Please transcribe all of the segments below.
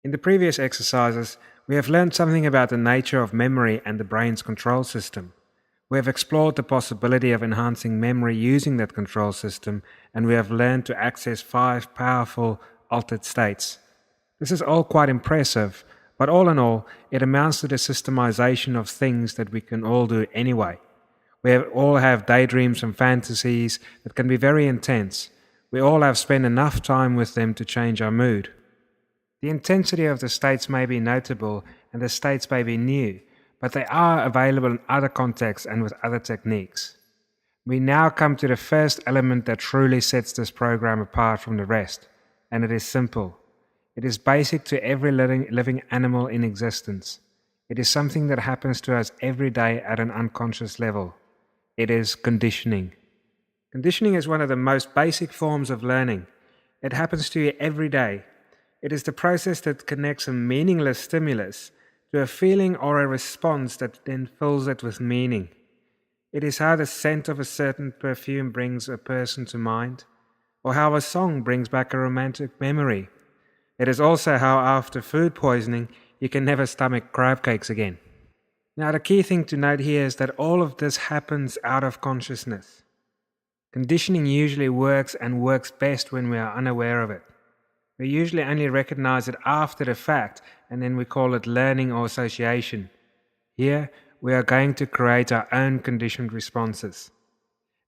In the previous exercises, we have learned something about the nature of memory and the brain's control system. We have explored the possibility of enhancing memory using that control system, and we have learned to access 5 powerful altered states. This is all quite impressive, but all in all, it amounts to the systemization of things that we can all do anyway. All have daydreams and fantasies that can be very intense. We all have spent enough time with them to change our mood. The intensity of the states may be notable and the states may be new, but they are available in other contexts and with other techniques. We now come to the first element that truly sets this program apart from the rest, and it is simple. It is basic to every living animal in existence. It is something that happens to us every day at an unconscious level. It is conditioning. Conditioning is one of the most basic forms of learning. It happens to you every day. It is the process that connects a meaningless stimulus to a feeling or a response that then fills it with meaning. It is how the scent of a certain perfume brings a person to mind, or how a song brings back a romantic memory. It is also how after food poisoning you can never stomach crab cakes again. Now the key thing to note here is that all of this happens out of consciousness. Conditioning usually works and works best when we are unaware of it. We usually only recognize it after the fact, and then we call it learning or association. Here, we are going to create our own conditioned responses.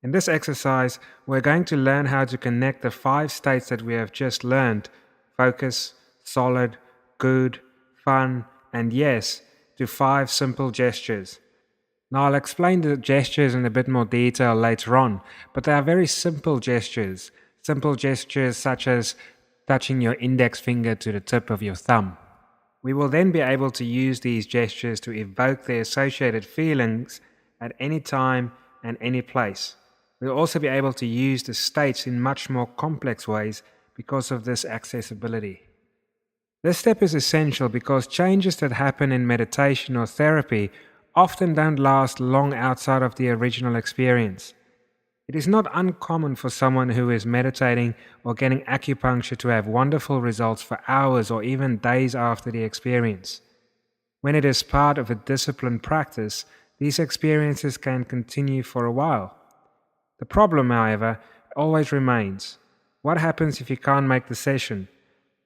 In this exercise, we're going to learn how to connect the 5 states that we have just learned: focus, solid, good, fun, and yes, to 5 simple gestures. Now I'll explain the gestures in a bit more detail later on, but they are very simple gestures. Simple gestures such as touching your index finger to the tip of your thumb. We will then be able to use these gestures to evoke the associated feelings at any time and any place. We'll also be able to use the states in much more complex ways because of this accessibility. This step is essential because changes that happen in meditation or therapy often don't last long outside of the original experience. It is not uncommon for someone who is meditating or getting acupuncture to have wonderful results for hours or even days after the experience. When it is part of a disciplined practice, these experiences can continue for a while. The problem, however, always remains. What happens if you can't make the session?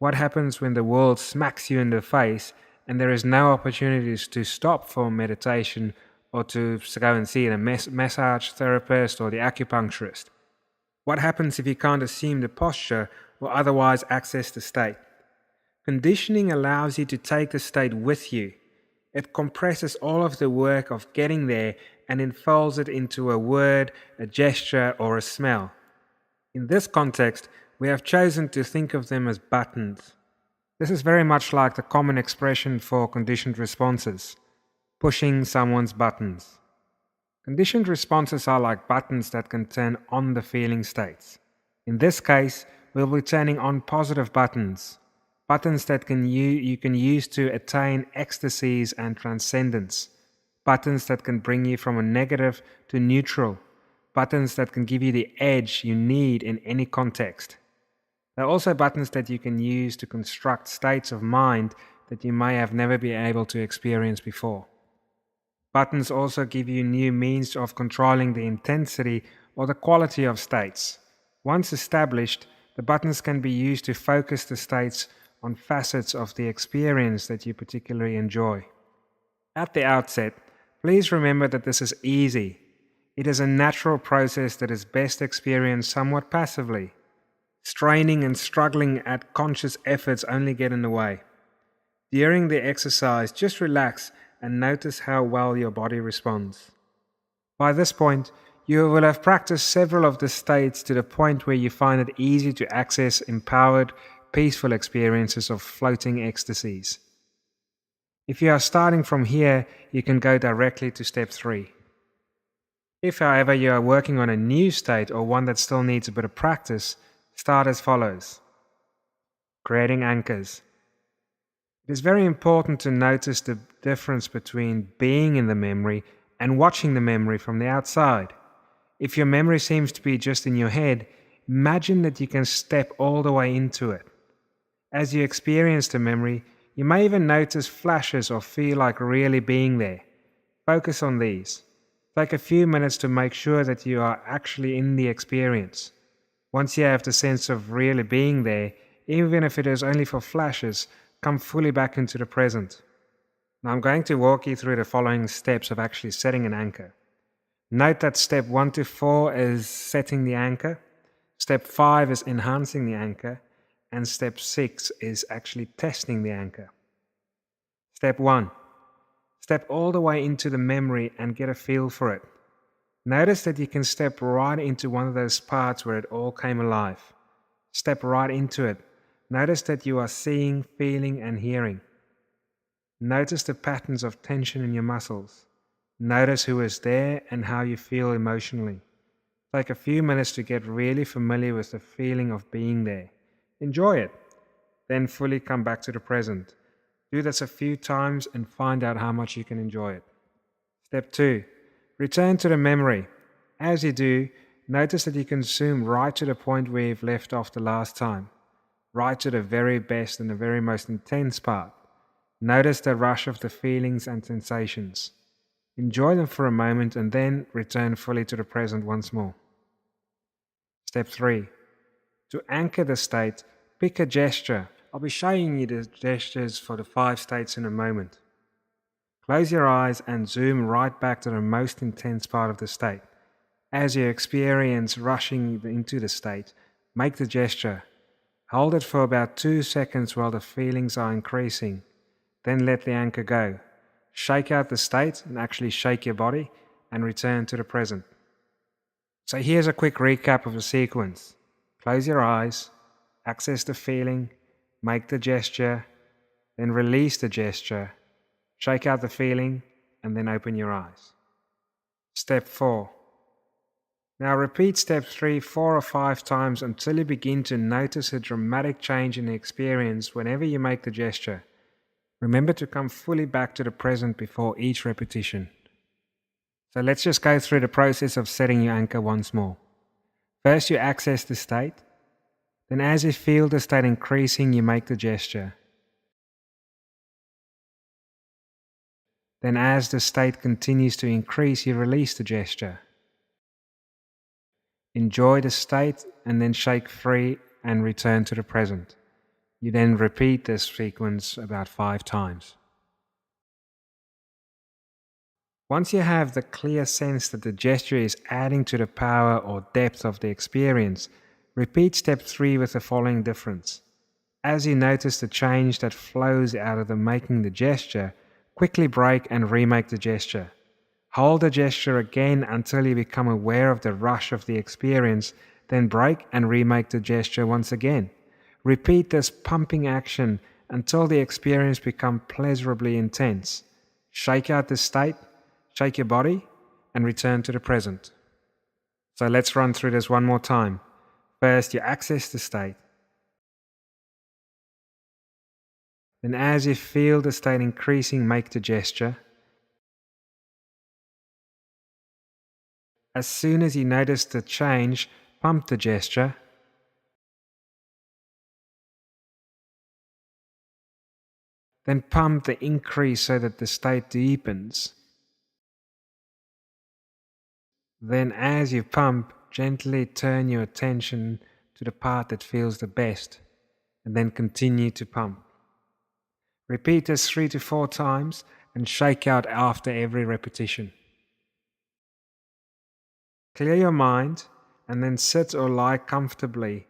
What happens when the world smacks you in the face and there is no opportunities to stop for meditation or to go and see a massage therapist or the acupuncturist? What happens if you can't assume the posture or otherwise access the state? Conditioning allows you to take the state with you. It compresses all of the work of getting there and enfolds it into a word, a gesture, or a smell. In this context, we have chosen to think of them as buttons. This is very much like the common expression for conditioned responses: pushing someone's buttons. Conditioned responses are like buttons that can turn on the feeling states. In this case, we'll be turning on positive buttons that you can use to attain ecstasies and transcendence, buttons that can bring you from a negative to neutral, buttons that can give you the edge you need in any context. They're also buttons that you can use to construct states of mind that you may have never been able to experience before. Buttons also give you new means of controlling the intensity or the quality of states. Once established, the buttons can be used to focus the states on facets of the experience that you particularly enjoy. At the outset, please remember that this is easy. It is a natural process that is best experienced somewhat passively. Straining and struggling at conscious efforts only get in the way. During the exercise, just relax and notice how well your body responds. By this point, you will have practiced several of the states to the point where you find it easy to access empowered, peaceful experiences of floating ecstasies. If you are starting from here, you can go directly to step 3. If, however, you are working on a new state or one that still needs a bit of practice, start as follows. Creating anchors. It is very important to notice the difference between being in the memory and watching the memory from the outside. If your memory seems to be just in your head, imagine that you can step all the way into it. As you experience the memory, You may even notice flashes or feel like really being there. Focus on these. Take a few minutes to make sure that you are actually in the experience. Once you have the sense of really being there, even if it is only for flashes, come fully back into the present. Now I'm going to walk you through the following steps of actually setting an anchor. Note that step 1 to 4 is setting the anchor, step 5 is enhancing the anchor, and step 6 is actually testing the anchor. Step 1. Step all the way into the memory and get a feel for it. Notice that you can step right into one of those parts where it all came alive. Step right into it. Notice that you are seeing, feeling, and hearing. Notice the patterns of tension in your muscles. Notice who is there and how you feel emotionally. Take a few minutes to get really familiar with the feeling of being there. Enjoy it. Then fully come back to the present. Do this a few times and find out how much you can enjoy it. Step 2. Return to the memory. As you do, notice that you can zoom right to the point where you've left off the last time. Right to the very best and the very most intense part. Notice the rush of the feelings and sensations. Enjoy them for a moment and then return fully to the present once more. Step 3. To anchor the state, pick a gesture. I'll be showing you the gestures for the 5 states in a moment. Close your eyes and zoom right back to the most intense part of the state. As you experience rushing into the state, make the gesture. Hold it for about 2 seconds while the feelings are increasing. Then let the anchor go. Shake out the state and actually shake your body and return to the present. So here's a quick recap of the sequence. Close your eyes, access the feeling, make the gesture, then release the gesture, shake out the feeling, and then open your eyes. Step 4. Now repeat step 3 4 or 5 times until you begin to notice a dramatic change in the experience whenever you make the gesture. Remember to come fully back to the present before each repetition. So let's just go through the process of setting your anchor once more. First, you access the state. Then as you feel the state increasing, you make the gesture. Then as the state continues to increase, you release the gesture. Enjoy the state and then shake free and return to the present. You then repeat this sequence about 5 times. Once you have the clear sense that the gesture is adding to the power or depth of the experience, repeat step 3 with the following difference. As you notice the change that flows out of the making the gesture, quickly break and remake the gesture. Hold the gesture again until you become aware of the rush of the experience, then break and remake the gesture once again. Repeat this pumping action until the experience becomes pleasurably intense. Shake out the state, shake your body, and return to the present. So let's run through this one more time. First, you access the state. Then as you feel the state increasing, make the gesture. As soon as you notice the change, pump the gesture. Then pump the increase so that the state deepens. Then as you pump, gently turn your attention to the part that feels the best, and then continue to pump. Repeat this 3 to 4 times and shake out after every repetition. Clear your mind and then sit or lie comfortably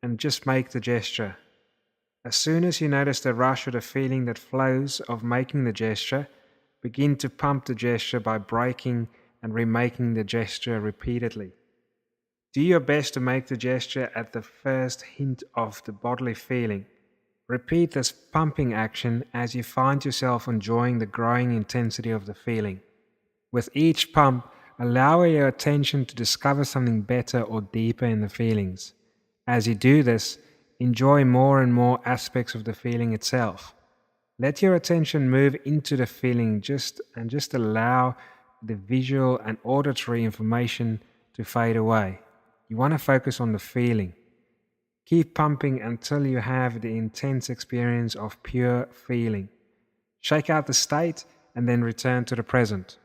and just make the gesture. As soon as you notice the rush or the feeling that flows of making the gesture, begin to pump the gesture by breaking and remaking the gesture repeatedly. Do your best to make the gesture at the first hint of the bodily feeling. Repeat this pumping action as you find yourself enjoying the growing intensity of the feeling. With each pump, allow your attention to discover something better or deeper in the feelings. As you do this, enjoy more and more aspects of the feeling itself. Let your attention move into the feeling and just allow the visual and auditory information to fade away. You want to focus on the feeling. Keep pumping until you have the intense experience of pure feeling. Shake out the state and then return to the present.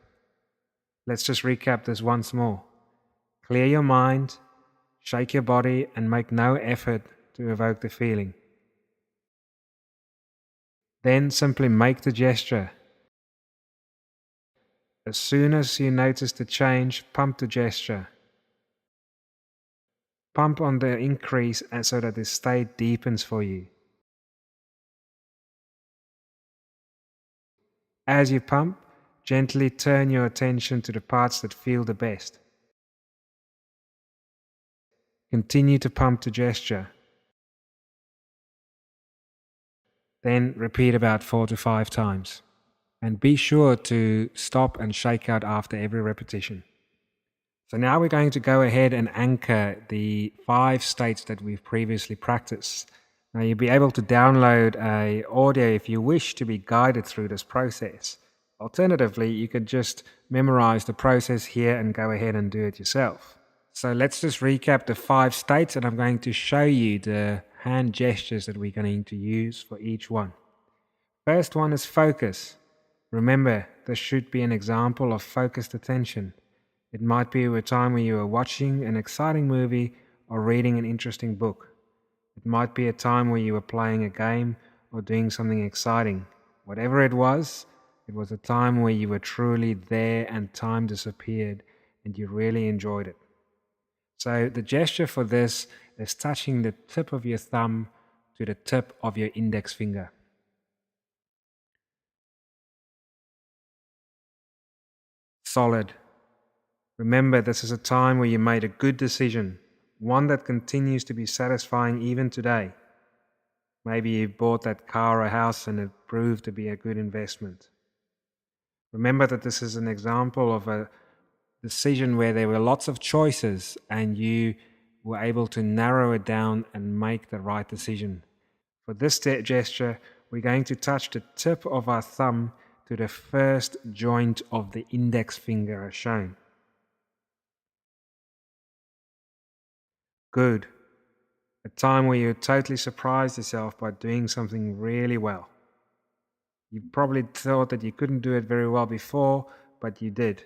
Let's just recap this once more. Clear your mind, shake your body, and make no effort to evoke the feeling. Then simply make the gesture. As soon as you notice the change, pump the gesture. Pump on the increase and so that the state deepens for you. As you pump, gently turn your attention to the parts that feel the best. Continue to pump the gesture. Then repeat about 4 to 5 times. And be sure to stop and shake out after every repetition. So now we're going to go ahead and anchor the 5 states that we've previously practiced. Now you'll be able to download an audio if you wish to be guided through this process. Alternatively, you could just memorize the process here and go ahead and do it yourself. So let's just recap the 5 states, and I'm going to show you the hand gestures that we're going to use for each one. First one is focus. Remember, this should be an example of focused attention. It might be a time when you are watching an exciting movie or reading an interesting book. It might be a time where you were playing a game or doing something exciting. Whatever it was a time where you were truly there and time disappeared and you really enjoyed it. So the gesture for this is touching the tip of your thumb to the tip of your index finger. Solid. Remember, this is a time where you made a good decision, one that continues to be satisfying even today. Maybe you bought that car or house and it proved to be a good investment. Remember that this is an example of a decision where there were lots of choices and you were able to narrow it down and make the right decision. For this gesture, we're going to touch the tip of our thumb to the first joint of the index finger as shown. Good. A time where you totally surprised yourself by doing something really well. You probably thought that you couldn't do it very well before, but you did.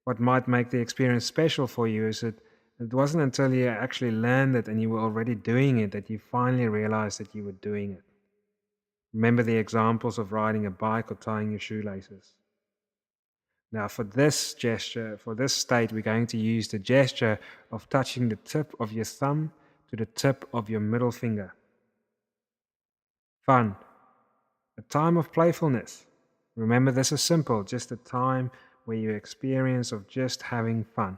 What might make the experience special for you is that it wasn't until you actually learned it and you were already doing it that you finally realized that you were doing it. Remember the examples of riding a bike or tying your shoelaces. Now for this gesture, for this state, we're going to use the gesture of touching the tip of your thumb to the tip of your middle finger. Fun. A time of playfulness. Remember, this is simple, just a time where you experience of just having fun.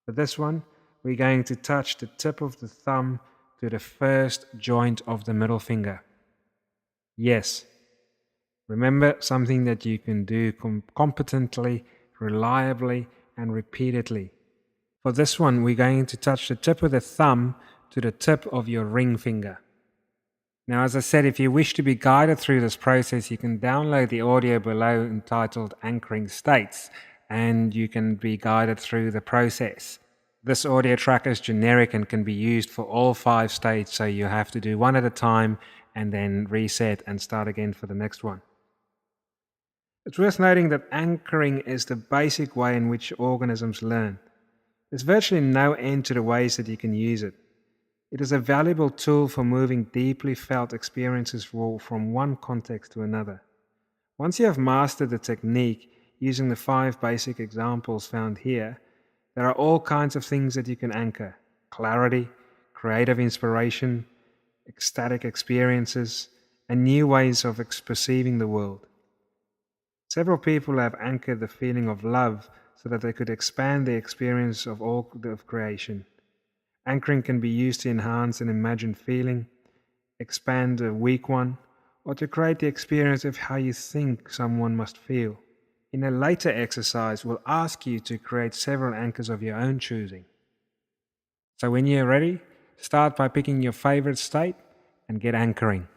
For this one, we're going to touch the tip of the thumb to the first joint of the middle finger. Yes. Remember, something that you can do competently, reliably, and repeatedly. For this one, we're going to touch the tip of the thumb to the tip of your ring finger. Now, as I said, if you wish to be guided through this process, you can download the audio below entitled Anchoring States, and you can be guided through the process. This audio track is generic and can be used for all 5 states, so you have to do one at a time and then reset and start again for the next one. It's worth noting that anchoring is the basic way in which organisms learn. There's virtually no end to the ways that you can use it. It is a valuable tool for moving deeply felt experiences from one context to another. Once you have mastered the technique using the 5 basic examples found here, there are all kinds of things that you can anchor: clarity, creative inspiration, ecstatic experiences, and new ways of perceiving the world. Several people have anchored the feeling of love so that they could expand the experience of all of creation. Anchoring can be used to enhance an imagined feeling, expand a weak one, or to create the experience of how you think someone must feel. In a later exercise, we'll ask you to create several anchors of your own choosing. So when you're ready, start by picking your favorite state and get anchoring.